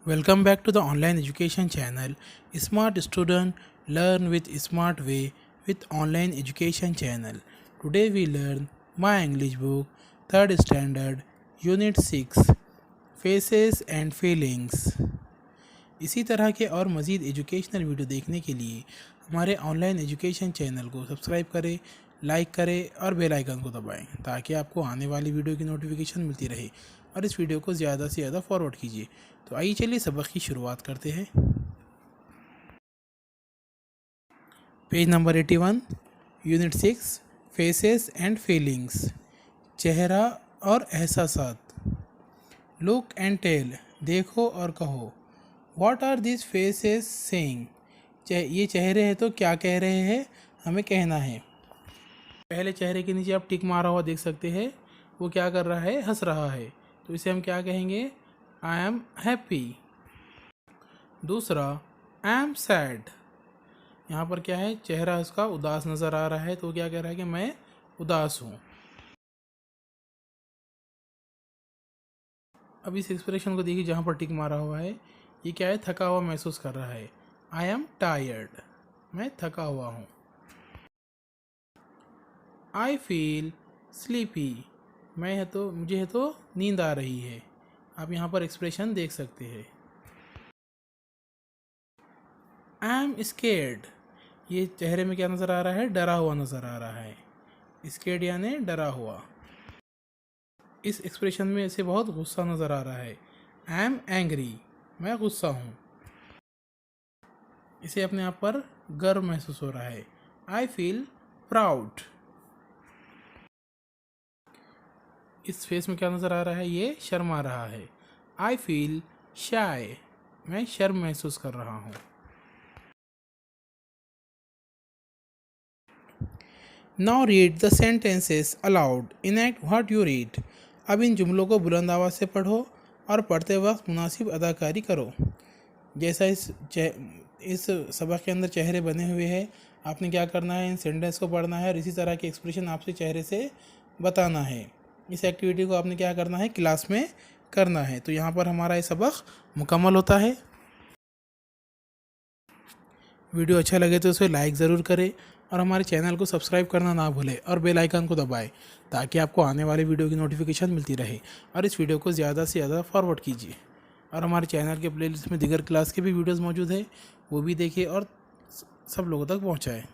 Welcome back to the online education channel. Smart student learn with smart way with online education channel. Today we learn my English book, third standard, unit 6, faces and feelings. इसी तरह के और मज़ीद educational video देखने के लिए हमारे online education channel को सब्सक्राइब करें, लाइक करें और बेल आइकन को दबाएं ताकि आपको आने वाली वीडियो की नोटिफिकेशन मिलती रहे और इस वीडियो को ज़्यादा से ज़्यादा फॉरवर्ड कीजिए। तो आइए चलिए सबक की शुरुआत करते हैं। Page number 81, unit 6, faces and feelings, चेहरा और एहसासात। लुक एंड टेल, देखो और कहो। What are this faces saying, ये चेहरे हैं तो क्या कह रहे हैं, हमें कहना है। पहले चेहरे के नीचे आप टिक मारा हुआ देख सकते हैं, वो क्या कर रहा है, हंस रहा है, तो इसे हम क्या कहेंगे, आई एम हैप्पी। दूसरा, आई एम सैड, यहाँ पर क्या है, चेहरा उसका उदास नज़र आ रहा है, तो क्या कह रहा है कि मैं उदास हूँ। अब इस एक्सप्रेशन को देखिए जहाँ पर टिक मारा हुआ है, ये क्या है, थका हुआ महसूस कर रहा है। आई एम टायर्ड, मैं थका हुआ हूँ। आई फील स्लीपी, मुझे तो नींद आ रही है। आप यहाँ पर एक्सप्रेशन देख सकते हैं। आई एम स्केर्ड, ये चेहरे में क्या नज़र आ रहा है, डरा हुआ नज़र आ रहा है। स्केर्ड यानी डरा हुआ। इस एक्सप्रेशन में इसे बहुत गुस्सा नज़र आ रहा है। आई एम एंग्री, मैं गुस्सा हूँ। इसे अपने आप पर गर्व महसूस हो रहा है। आई फील प्राउड, इस फेस में क्या नज़र आ रहा है, ये शर्मा रहा है। आई फील शाय, मैं शर्म महसूस कर रहा हूँ। Now read the sentences allowed, enact what you read. अब इन जुमलों को बुलंद आवाज़ से पढ़ो और पढ़ते वक्त मुनासिब अदाकारी करो। जैसा इस सबक के अंदर चेहरे बने हुए हैं, आपने क्या करना है, इन सेंटेंस को पढ़ना है और इसी तरह के एक्सप्रेशन आपसे चेहरे से बताना है। इस एक्टिविटी को आपने क्या करना है, क्लास में करना है। तो यहाँ पर हमारा ये सबक मुकम्मल होता है। वीडियो अच्छा लगे तो उसे लाइक ज़रूर करें और हमारे चैनल को सब्सक्राइब करना ना भूलें और बेल आइकन को दबाएं ताकि आपको आने वाले वीडियो की नोटिफिकेशन मिलती रहे। और इस वीडियो को ज़्यादा से ज़्यादा फॉरवर्ड कीजिए और हमारे चैनल के प्लेलिस्ट में दीगर क्लास के भी वीडियोज़ मौजूद है, वो भी देखिए और सब लोगों तक पहुँचाएँ।